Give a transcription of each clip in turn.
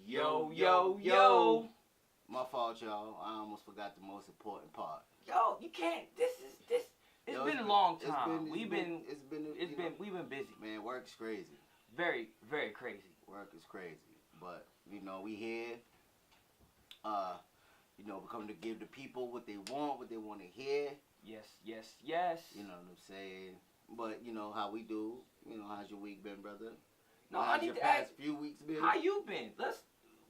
Yo, yo, yo. My fault, y'all. I almost forgot the most important part. Yo, you can't. It's been a long time. We've been busy. Man, work's crazy. Very, very crazy. Work is crazy. But, we here. We're coming to give the people what they want to hear. Yes, yes, yes. You know what I'm saying? But, how we do. How's your week been, brother? No, how's I need your to past ask, few weeks been? How you been?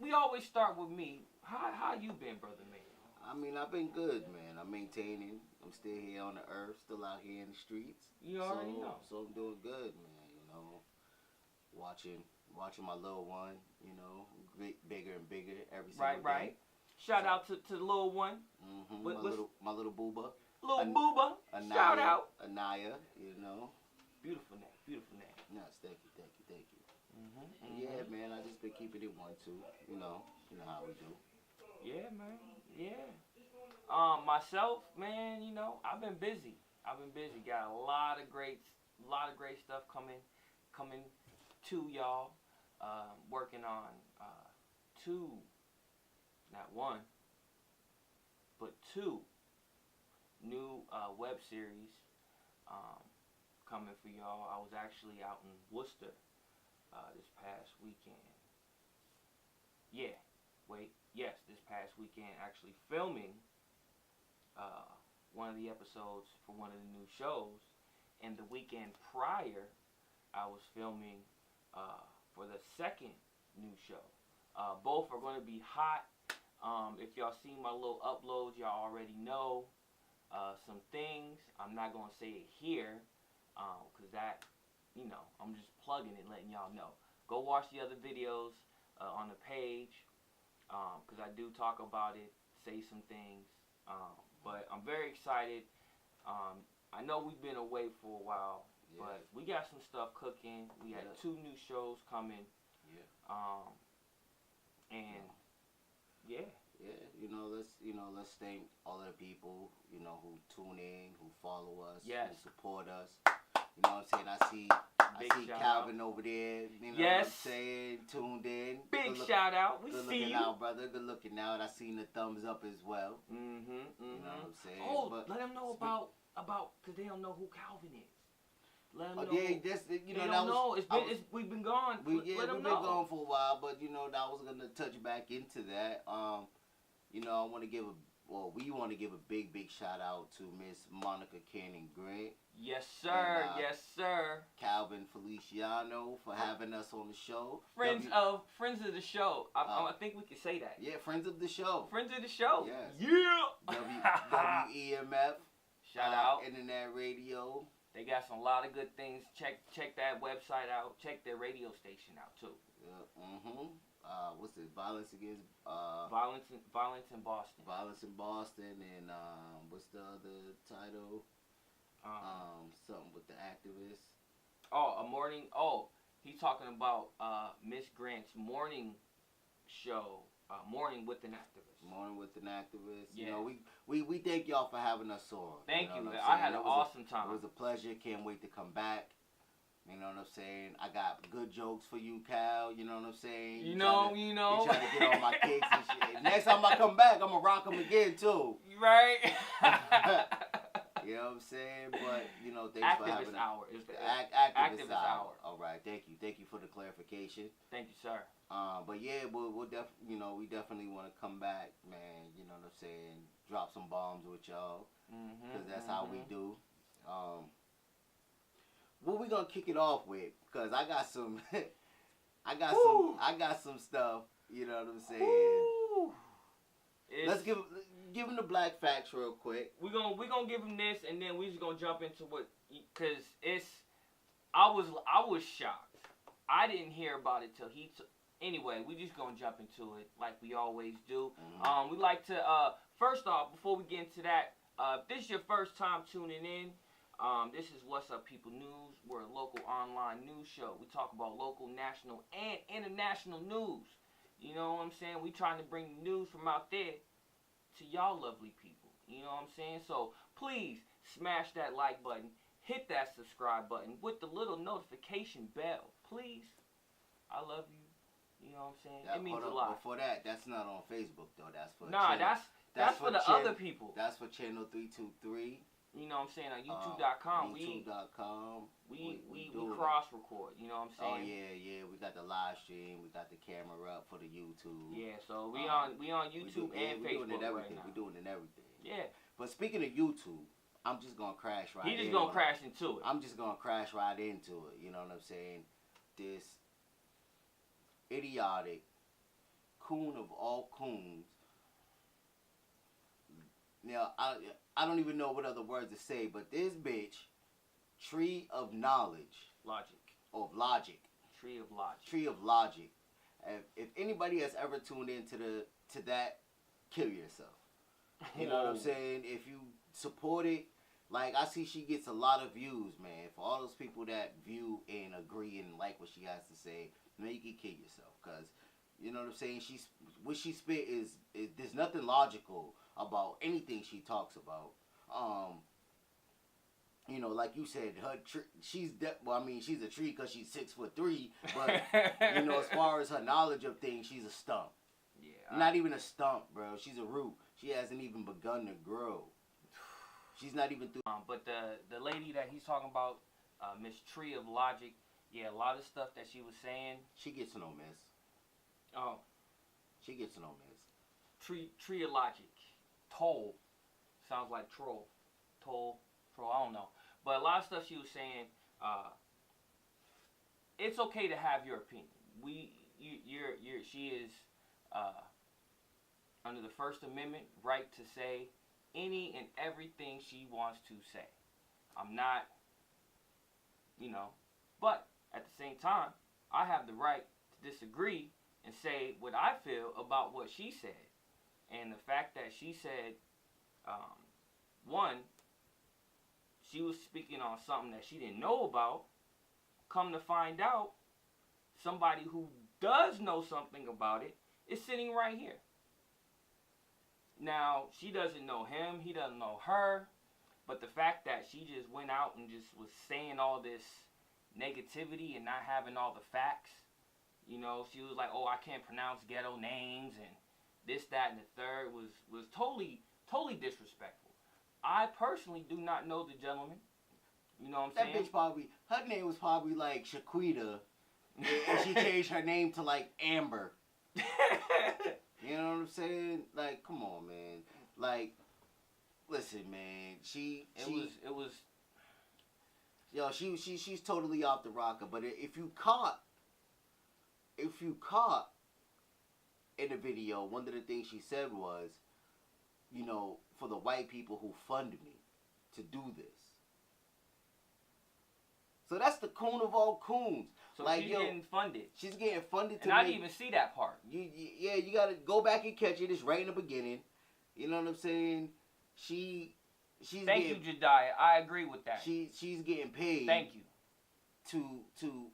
We always start with me. How you been, brother man? I've been good, man. I'm maintaining. I'm still here on the earth, still out here in the streets. You already know. So I'm doing good, man. Watching my little one, get bigger and bigger every single day. Right. Shout out to the little one. Mm-hmm. My little booba. Booba. Anaya, Shout out. Anaya, Beautiful name. Yes, thank you. Mm-hmm. Yeah, man, I just been keeping it 1-2. You know how we do. Yeah, man. Yeah. Myself, man, I've been busy. Got a lot of great stuff coming to y'all. Working on 2, not 1, but 2 new web series coming for y'all. I was actually out in Worcester this past weekend. This past weekend, actually filming one of the episodes for one of the new shows. And the weekend prior, I was filming for the second new show. Both are going to be hot. If y'all seen my little uploads, y'all already know some things. I'm not going to say it here because that, I'm just plugging it, letting y'all know. Go watch the other videos on the page because I do talk about it, say some things. But I'm very excited. I know we've been away for a while, but we got some stuff cooking. We had 2 new shows coming. Let's thank all the people, who tune in, who follow us, who support us. You know what I'm saying? I see Calvin over there, what I'm saying, tuned in. Big shout out. We see you. Good looking out, brother. Good looking out. I seen the thumbs up as well. You know what I'm saying? Oh, let them know about, because they don't know who Calvin is. Let them know. We've been gone. We've been gone for a while, but I was gonna touch back into that. We want to give a big shout out to Miss Monica Cannon Grant. Yes, sir. Yes, sir. Calvin Feliciano for having us on the show. Friends of the show. I think we can say that. Yeah, friends of the show. Friends of the show. Yes. Yeah. WEMF. Shout out. Internet radio. They got some lot of good things. Check that website out. Check their radio station out too. Yeah. What's it? Violence in Boston. Violence in Boston, and what's the other title? Something with the activists. He's talking about Miss Grant's morning show, Morning with an Activist. Morning with an Activist. Yeah. We thank y'all for having us on. Thank you. I had an awesome time. It was a pleasure. Can't wait to come back. You know what I'm saying? I got good jokes for you, Cal. You know what I'm saying? You know. You trying to get on my kicks and shit. Next time I come back, I'm going to rock them again, too. Right? You know what I'm saying? But, thanks Activist for having hour. It's the Activist hour. All right. Thank you. Thank you for the clarification. Thank you, sir. But, yeah, we definitely want to come back, man. You know what I'm saying? Drop some bombs with y'all. Because that's how we do. What we gonna kick it off with? Cause I got some, I got some stuff. You know what I'm saying? Let's give them the black facts real quick. We gonna give them this, and then we just gonna jump into what, cause I was shocked. I didn't hear about it till anyway, we just gonna jump into it like we always do. We like to first off, before we get into that, if this is your first time tuning in. This is What's Up People News. We're a local online news show. We talk about local, national, and international news. You know what I'm saying? We trying to bring the news from out there to y'all lovely people. You know what I'm saying? So please smash that like button. Hit that subscribe button with the little notification bell. Please. I love you. You know what I'm saying? That, it means a lot. Before that, that's not on Facebook though. That's for that's for the other people. That's for channel 323. You know what I'm saying? On YouTube.com. YouTube.com. We cross record. You know what I'm saying? Oh yeah. We got the live stream. We got the camera up for the YouTube. Yeah. So we on YouTube and Facebook right now. We're doing it everything. Yeah. But speaking of YouTube, I'm just gonna crash right. He just gonna crash into it. I'm just gonna crash right into it. You know what I'm saying? This idiotic coon of all coons. Now, I don't even know what other words to say, but this bitch, Tree of Knowledge. Logic. Of Logic. Tree of Logic. Tree of Logic. If anybody has ever tuned into to that, kill yourself. You know what I'm saying? If you support it, like, I see she gets a lot of views, man. For all those people that view and agree and like what she has to say, man, you can kill yourself. Because, you know what I'm saying? What she spit is there's nothing logical about anything she talks about. You know, like you said, she's a tree because she's 6'3", but you know, as far as her knowledge of things, she's a stump. Yeah, not even a stump, bro. She's a root. She hasn't even begun to grow. She's not even through. But the lady that he's talking about, Miss Tree of Logic, yeah, a lot of stuff that she was saying. She gets no miss. Oh, she gets no miss. Tree of Logic. Toll. Sounds like troll. Toll. I don't know. But a lot of stuff she was saying, it's okay to have your opinion. She is under the First Amendment right to say any and everything she wants to say. I'm not, you know, but at the same time, I have the right to disagree and say what I feel about what she said. And the fact that she said, one, she was speaking on something that she didn't know about. Come to find out, somebody who does know something about it is sitting right here. Now, she doesn't know him, he doesn't know her, but the fact that she just went out and just was saying all this negativity and not having all the facts, you know, she was like, oh, I can't pronounce ghetto names and this, that, and the third was totally disrespectful. I personally do not know the gentleman. You know what I'm saying? That bitch probably, her name was probably like Shaquita, and she changed her name to like Amber. You know what I'm saying? Like, come on, man. Like, listen, man. She's totally off the rocker. But if you caught in the video, one of the things she said was, you know, for the white people who fund me to do this. So that's the coon of all coons. So like, she's getting funded. She's getting funded. And I didn't even see that part. Yeah, you gotta go back and catch it. It's right in the beginning. You know what I'm saying? She's Thank you, Jediah. I agree with that. She's getting paid. Thank you. To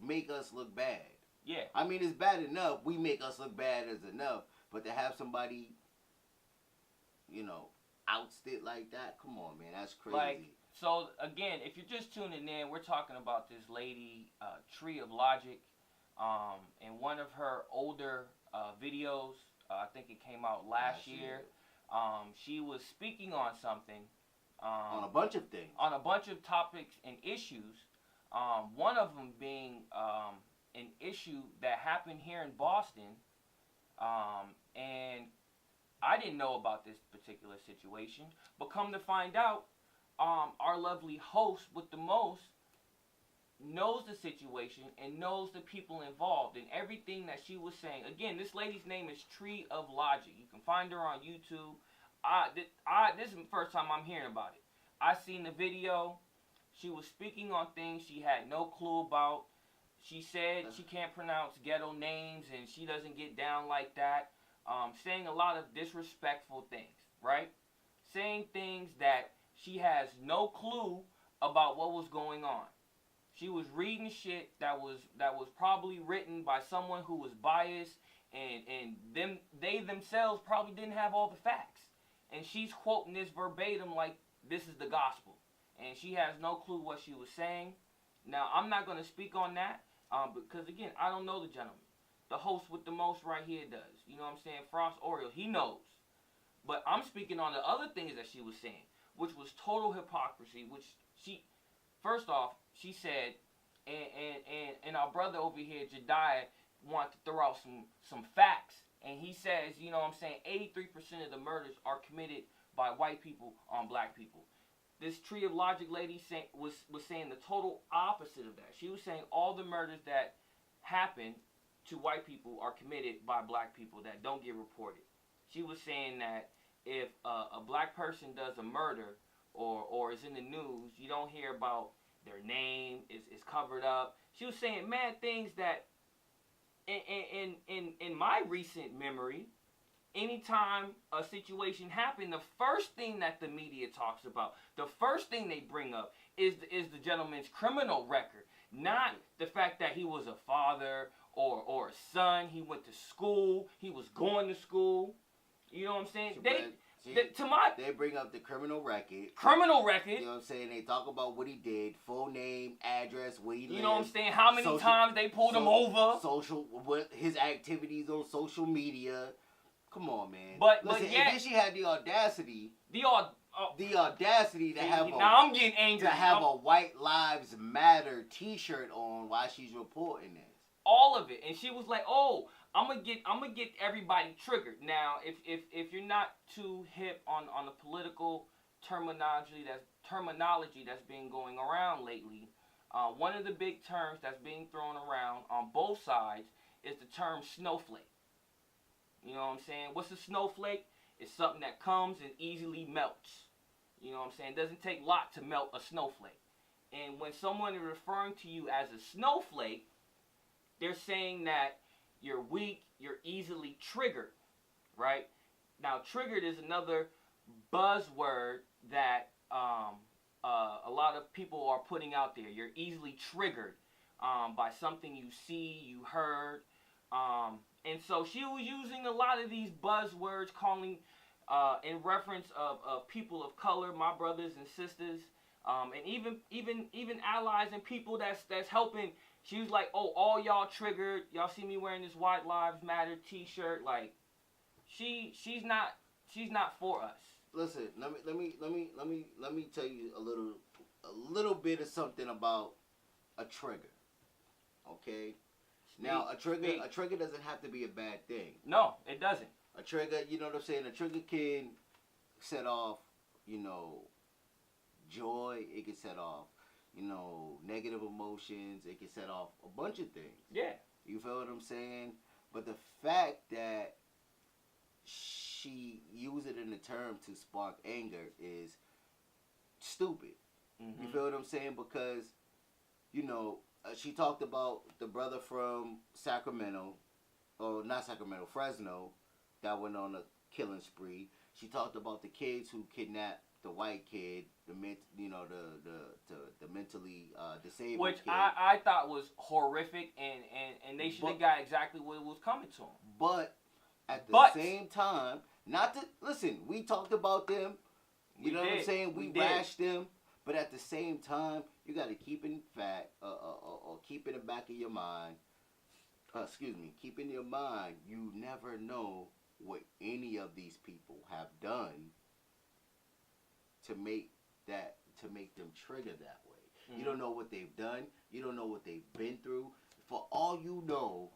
make us look bad. Yeah. I mean, it's bad enough. We make us look bad as enough. But to have somebody, you know, ousted like that, come on, man, that's crazy. Like, so again, if you're just tuning in, we're talking about this lady, Tree of Logic. In one of her older videos, I think it came out last year. She was speaking on something. On a bunch of things. On a bunch of topics and issues. One of them being an issue that happened here in Boston. And I didn't know about this particular situation. But come to find out, our lovely host with the most knows the situation and knows the people involved and everything that she was saying. Again, this lady's name is Tree of Logic. You can find her on YouTube. This is the first time I'm hearing about it. I seen the video. She was speaking on things she had no clue about. She said she can't pronounce ghetto names and she doesn't get down like that. Saying a lot of disrespectful things, right? Saying things that she has no clue about what was going on. She was reading shit that was probably written by someone who was biased and they themselves probably didn't have all the facts. And she's quoting this verbatim like this is the gospel. And she has no clue what she was saying. Now, I'm not going to speak on that. Because again, I don't know the gentleman. The host with the most right here does. You know what I'm saying? Frost Oreos, he knows. But I'm speaking on the other things that she was saying, which was total hypocrisy. Which she, first off, she said, and our brother over here, Jediah, wanted to throw out some facts. And he says, you know what I'm saying, 83% of the murders are committed by white people on black people. This Tree of Logic lady was saying the total opposite of that. She was saying all the murders that happen to white people are committed by black people that don't get reported. She was saying that if a black person does a murder or is in the news, you don't hear about their name, is covered up. She was saying mad things that in my recent memory, anytime a situation happened, the first thing that the media talks about, the first thing they bring up is the gentleman's criminal record, not the fact that he was a father or a son. He went to school. He was going to school. You know what I'm saying? They bring up the criminal record. Criminal record. You know what I'm saying? They talk about what he did, full name, address, where he lived. You know what I'm saying? How many times they pulled him over. What his activities on social media. Come on, man. But listen, yeah. And then she had the audacity. The audacity to have I'm getting angry. To have a White Lives Matter T-shirt on while she's reporting this. All of it, and she was like, "Oh, I'm gonna get everybody triggered." Now, if you're not too hip on the political terminology that's been going around lately, one of the big terms that's being thrown around on both sides is the term snowflake. You know what I'm saying? What's a snowflake? It's something that comes and easily melts. You know what I'm saying? It doesn't take a lot to melt a snowflake. And when someone is referring to you as a snowflake, they're saying that you're weak, you're easily triggered, right? Now, triggered is another buzzword that a lot of people are putting out there. You're easily triggered by something you see, you heard. And so she was using a lot of these buzzwords, calling in reference of people of color, my brothers and sisters, and even allies and people that's helping. She was like, "Oh, all y'all triggered. Y'all see me wearing this White Lives Matter T-shirt." Like, she's not for us. Listen, let me tell you a little bit of something about a trigger. Okay. Now, a trigger doesn't have to be a bad thing. No, it doesn't. A trigger, you know what I'm saying? A trigger can set off, joy. It can set off, negative emotions. It can set off a bunch of things. Yeah. You feel what I'm saying? But the fact that she used it in the term to spark anger is stupid. Mm-hmm. You feel what I'm saying? Because, she talked about the brother from Fresno, that went on a killing spree. She talked about the kids who kidnapped the white kid, the mentally disabled which kid. I thought was horrific, and they should have got exactly what was coming to them. But at the same time, we talked about them. You know what I'm saying? We bashed them. But at the same time, you got to keep in keep in the back of your mind. Keep in your mind. You never know what any of these people have done to make them trigger that way. Mm-hmm. You don't know what they've done. You don't know what they've been through. For all you know,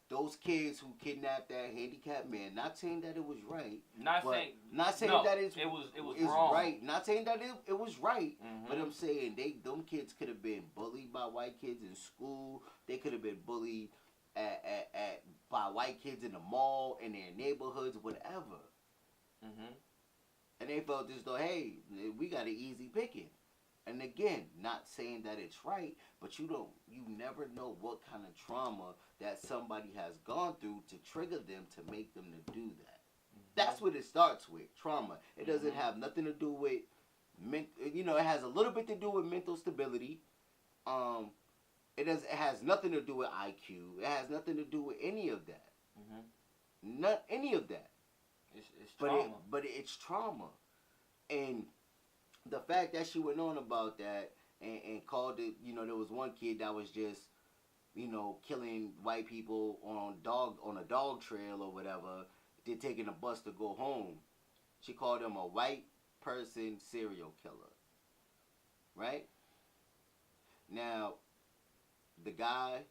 those kids who kidnapped that handicapped man, not saying that it was right. Not saying that it was wrong. Right. Not saying that it was right. Mm-hmm. But I'm saying them kids could have been bullied by white kids in school. They could have been bullied by white kids in the mall, in their neighborhoods, whatever. Mm-hmm. And they felt as though, hey, we got an easy picking. And again, not saying that it's right, but you never know what kind of trauma that somebody has gone through to trigger them to make them to do that. Mm-hmm. That's what it starts with, trauma. It doesn't mm-hmm. have nothing to do with, it has a little bit to do with mental stability. It has nothing to do with IQ. It has nothing to do with any of that. Mm-hmm. Not any of that. It's trauma. But it's trauma. And the fact that she went on about that and called it, there was one kid that was just killing white people on a dog trail or whatever, they're taking a bus to go home. She called him a white person serial killer. Right? Now, the guy.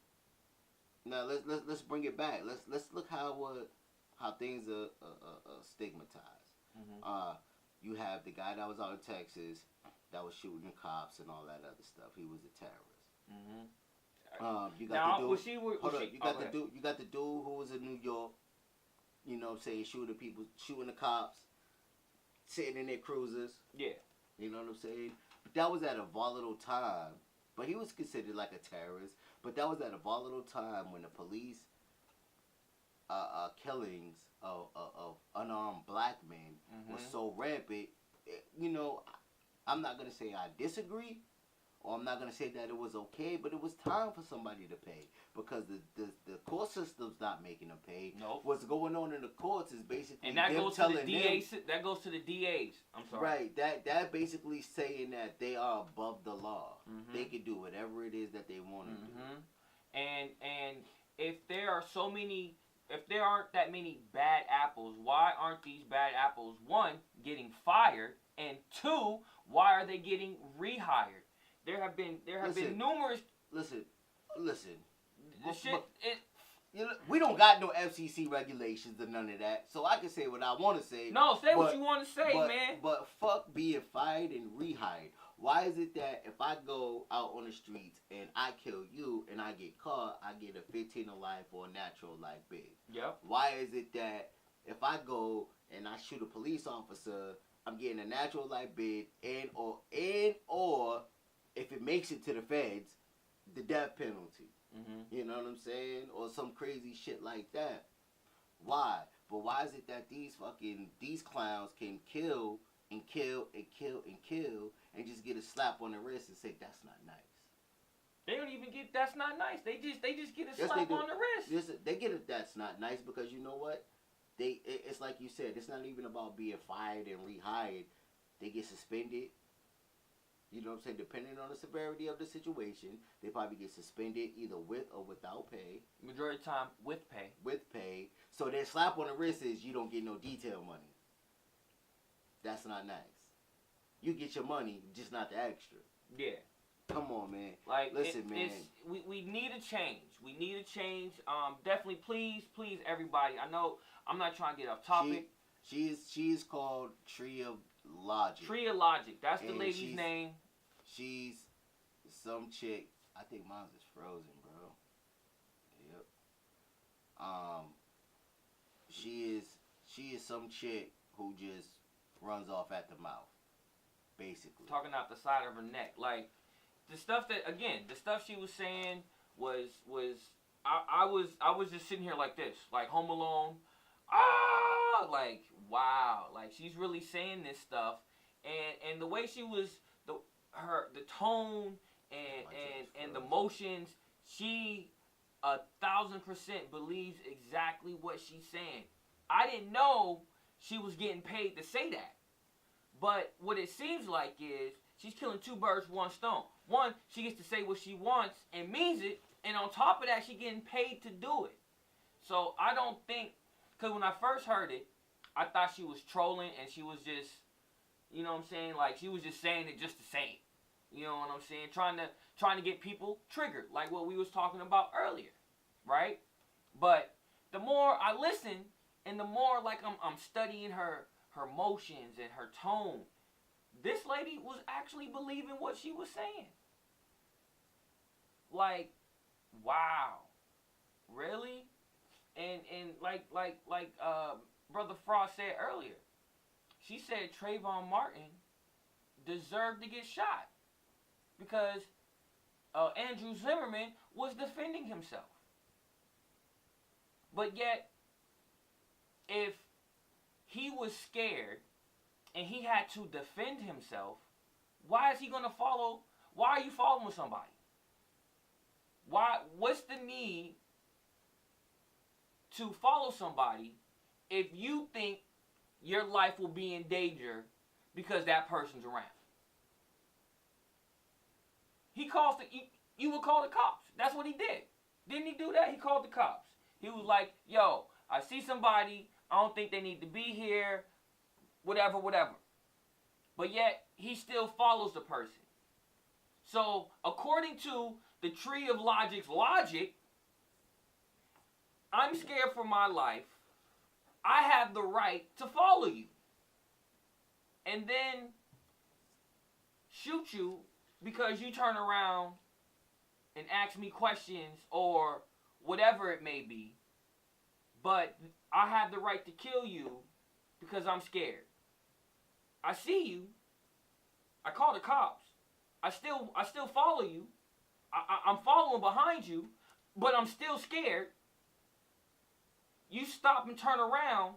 Now let's bring it back. Let's look how things are stigmatized. Mm-hmm. You have the guy that was out in Texas that was shooting the cops and all that other stuff. He was a terrorist. Mm-hmm. You got the dude. You got the dude who was in New York. You know what I'm saying? Shooting the cops, sitting in their cruisers. Yeah. You know what I'm saying? But that was at a volatile time. But he was considered like a terrorist. But that was at a volatile time when the police killings of unarmed black men was so rampant. I'm not going to say I disagree, or I'm not going to say that it was okay, but it was time for somebody to pay. Because the court system's not making them pay. Nope. What's going on in the courts is basically and that goes to the DAs. That goes to the DAs. I'm sorry. Right. That basically saying that they are above the law. Mm-hmm. They can do whatever it is that they want to do. And if there aren't that many bad apples, why aren't these bad apples, one, getting fired, and two, why are they getting rehired? There have been numerous. Listen. We don't got no FCC regulations or none of that, so I can say what I want to say. No, say what you want to say, man. But fuck being fired and rehired. Why is it that if I go out on the streets and I kill you and I get caught, I get a 15 to life or a natural life bid? Yep. Why is it that if I go and I shoot a police officer, I'm getting a natural life bid and or if it makes it to the feds, the death penalty? Mm-hmm. You know what I'm saying? Or some crazy shit like that. Why? But why is it that these clowns can kill and kill and kill and kill and just get a slap on the wrist and say that's not nice? They don't even get that's not nice. They just get a slap on the wrist. They get it that's not nice because you know what? It's like you said, it's not even about being fired and rehired. They get suspended. You know what I'm saying? Depending on the severity of the situation, they probably get suspended either with or without pay. Majority of the time, with pay. With pay. So their slap on the wrist is you don't get no detail money. That's not nice. You get your money, just not the extra. Yeah. Come on, man. Listen, man. We need a change. We need a change. Definitely, please, everybody. I know I'm not trying to get off topic. She is called TREEOFLOGIC. TREEOFLOGIC. That's the lady's name. She's some chick. I think mine's is frozen, bro. Yep. She is some chick who just runs off at the mouth, basically. Talking out the side of her neck, like the stuff she was saying was I was just sitting here like this, like Home Alone. Like wow, like she's really saying this stuff, and the way she was, the tone and the motions, she 1,000% believes exactly what she's saying. I didn't know she was getting paid to say that, but what it seems like is she's killing two birds with one stone. One, she gets to say what she wants and means it, and on top of that, she's getting paid to do it. So I don't think, because when I first heard it, I thought she was trolling and she was just, you know what I'm saying, like she was just saying it just to say it. You know what I'm saying? Trying to get people triggered, like what we was talking about earlier, right? But the more I listen and the more like I'm studying her motions and her tone, this lady was actually believing what she was saying. Like, wow, really? And like Brother Frost said earlier, she said Trayvon Martin deserved to get shot because Andrew Zimmerman was defending himself. But yet, if he was scared and he had to defend himself, why is he going to follow? Why are you following somebody? Why? What's the need to follow somebody if you think your life will be in danger because that person's around? You would call the cops. That's what he did. Didn't he do that? He called the cops. He was like, yo, I see somebody. I don't think they need to be here. Whatever. But yet, he still follows the person. So, according to the Tree of Logic's logic, I'm scared for my life. I have the right to follow you. And then shoot you because you turn around and ask me questions or whatever it may be. But I have the right to kill you because I'm scared. I see you. I call the cops. I still follow you. I'm following behind you, but I'm still scared. You stop and turn around.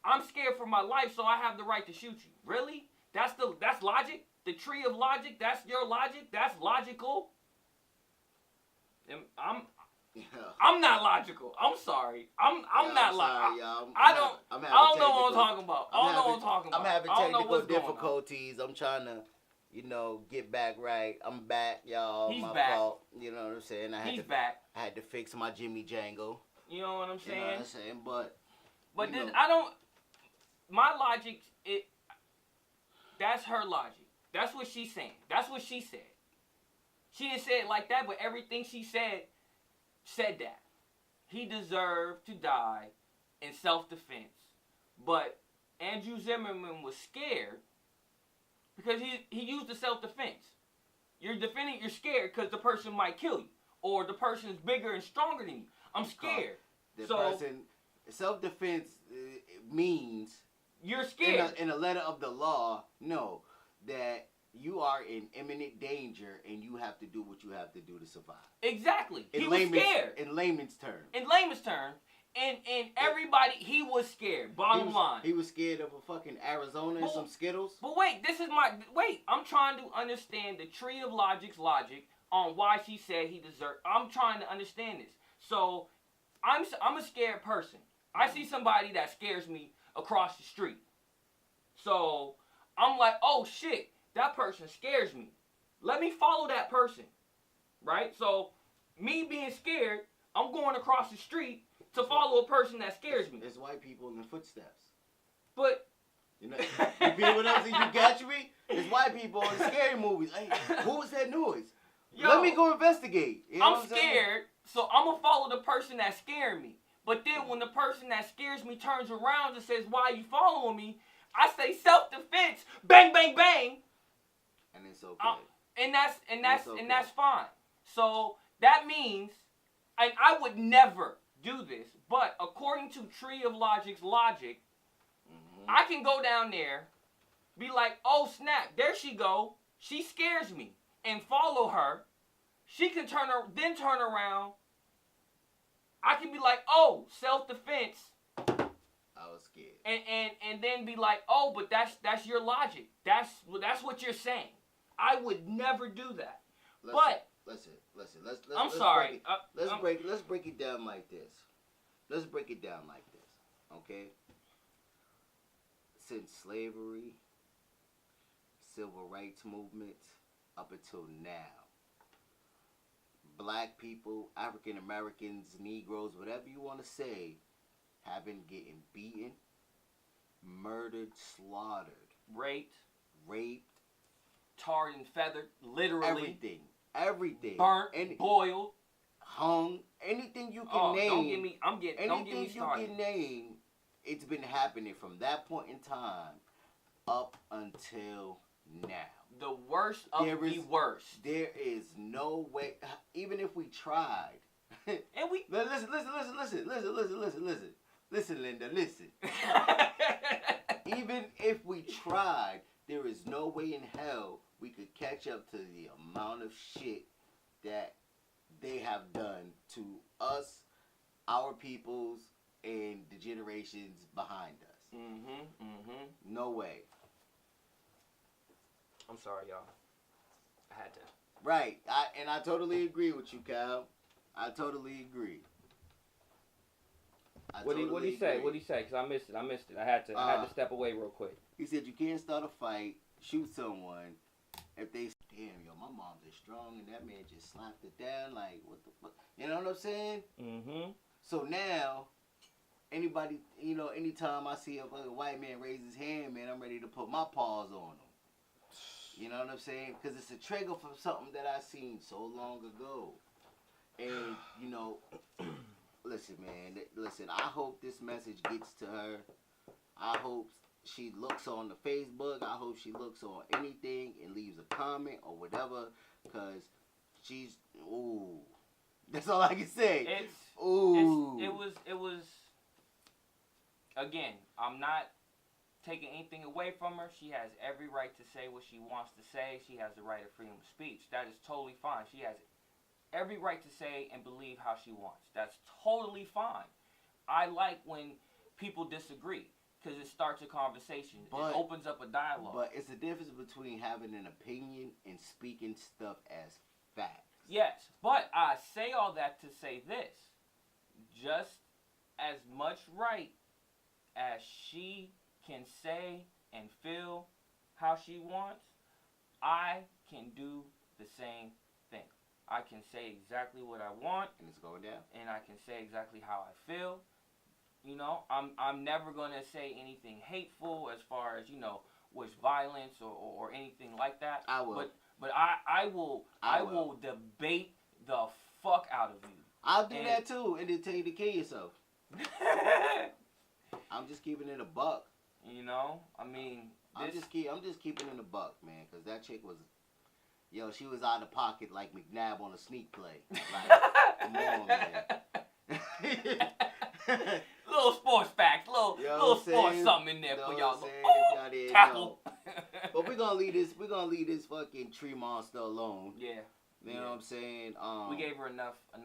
I'm scared for my life, so I have the right to shoot you. Really? That's logic? The Tree of Logic? That's your logic? That's logical? I'm not logical. I'm sorry. I'm not logical. I don't know what I'm talking about. I'm having technical difficulties. I'm trying to, get back right. I'm back, y'all. He's my back. fault. You know what I'm saying? He's back. I had to fix my Jimmy Jango. You know what I'm saying? You know what I'm saying? But this, I don't. My logic, that's her logic. That's what she's saying. That's what she said. She didn't say it like that, but everything she said that. He deserved to die in self-defense. But Andrew Zimmerman was scared because he used the self-defense. You're defending, you're scared because the person might kill you. Or the person is bigger and stronger than you. I'm scared. Self-defense means... You're scared. In a letter of the law, no, that you are in imminent danger and you have to do what you have to do to survive. Exactly. He was scared. In layman's terms. And everybody, he was scared. Bottom line. He was scared of a fucking Arizona and some Skittles. But wait, I'm trying to understand the Tree of Logic's logic on why she said he deserved. I'm trying to understand this. So, I'm a scared person. I see somebody that scares me across the street. So, I'm like, oh shit, that person scares me. Let me follow that person. Right? So, me being scared, I'm going across the street to follow a person that scares me. There's white people in the footsteps. But... you feel what I'm saying? You catch me? There's white people in scary movies. Hey, what was that noise? Yo, let me go investigate. You know I'm scared, so I'm going to follow the person that scared me. But then when the person that scares me turns around and says, why are you following me? I say self-defense. Bang, bang, bang. And it's okay. And that's fine. So that means, and I would never do this, but according to Tree of Logic's logic, I can go down there, be like, oh snap, there she go. She scares me. And follow her. She can turn around. I can be like, oh, self-defense. I was scared. And then be like, oh, but that's your logic. That's what you're saying. I would never do that. Listen. I'm sorry. Let's break it down like this. Okay? Since slavery, civil rights movements, up until now, black people, African Americans, Negroes, whatever you want to say, have been getting beaten, murdered, slaughtered, raped, tarred and feathered, literally. Everything. Burnt, boiled, hung, anything you can name. Don't get me started. Anything you can name, it's been happening from that point in time up until now. The worst of the worst. There is no way, even if we tried. And we listen, Linda, listen. Even if we tried, there is no way in hell we could catch up to the amount of shit that they have done to us, our peoples, and the generations behind us. No way. I'm sorry, y'all. I had to. Right. I totally agree with you, Cal. I totally agree. What did he say? What did he say? Because I missed it. I had to step away real quick. He said you can't start a fight, shoot someone, if they damn, yo, my mom's is strong, and that man just slapped it down, like, what the fuck? You know what I'm saying? Mm-hmm. So now, anybody, you know, anytime I see a fucking white man raise his hand, man, I'm ready to put my paws on him. You know what I'm saying? Because it's a trigger from something that I seen so long ago. And, you know, listen, man, listen, I hope this message gets to her. I hope she looks on the Facebook. I hope she looks on anything and leaves a comment or whatever, because she's, ooh. That's all I can say. It was, again, I'm not taking anything away from her. She has every right to say what she wants to say. She has the right of freedom of speech. That is totally fine. She has every right to say and believe how she wants. That's totally fine. I like when people disagree, because it starts a conversation. It opens up a dialogue. But it's the difference between having an opinion and speaking stuff as facts. Yes, but I say all that to say this. Just as much right as she can say and feel how she wants, I can do the same thing. I can say exactly what I want. And it's going down. And I can say exactly how I feel. You know, I'm never going to say anything hateful as far as, you know, with violence or anything like that. I will. But I will debate the fuck out of you. I'll do that too, and then tell you to kill yourself. I'm just keeping it a buck. You know, I mean, I'm just keeping it a buck, man, because that chick was, yo, she was out of pocket like McNabb on a sneak play. Like, come on, man. Little sports facts, little sports something in there for y'all. Tackle. But we're gonna leave this fucking tree monster alone. Yeah. You know what I'm saying? We gave her enough of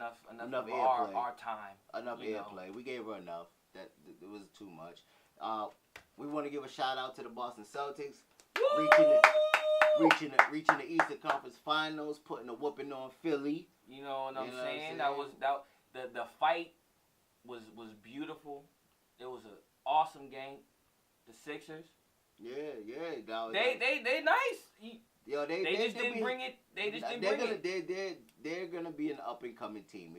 airplay. our time. Enough airplay. We gave her enough. That it was too much. We want to give a shout out to the Boston Celtics, reaching the Eastern Conference Finals, putting a whooping on Philly. You know what I'm saying? The fight was beautiful. It was an awesome game. The Sixers. Yeah. They nice. Yo, they just didn't bring it. They just didn't bring it. They're gonna be an up and coming team.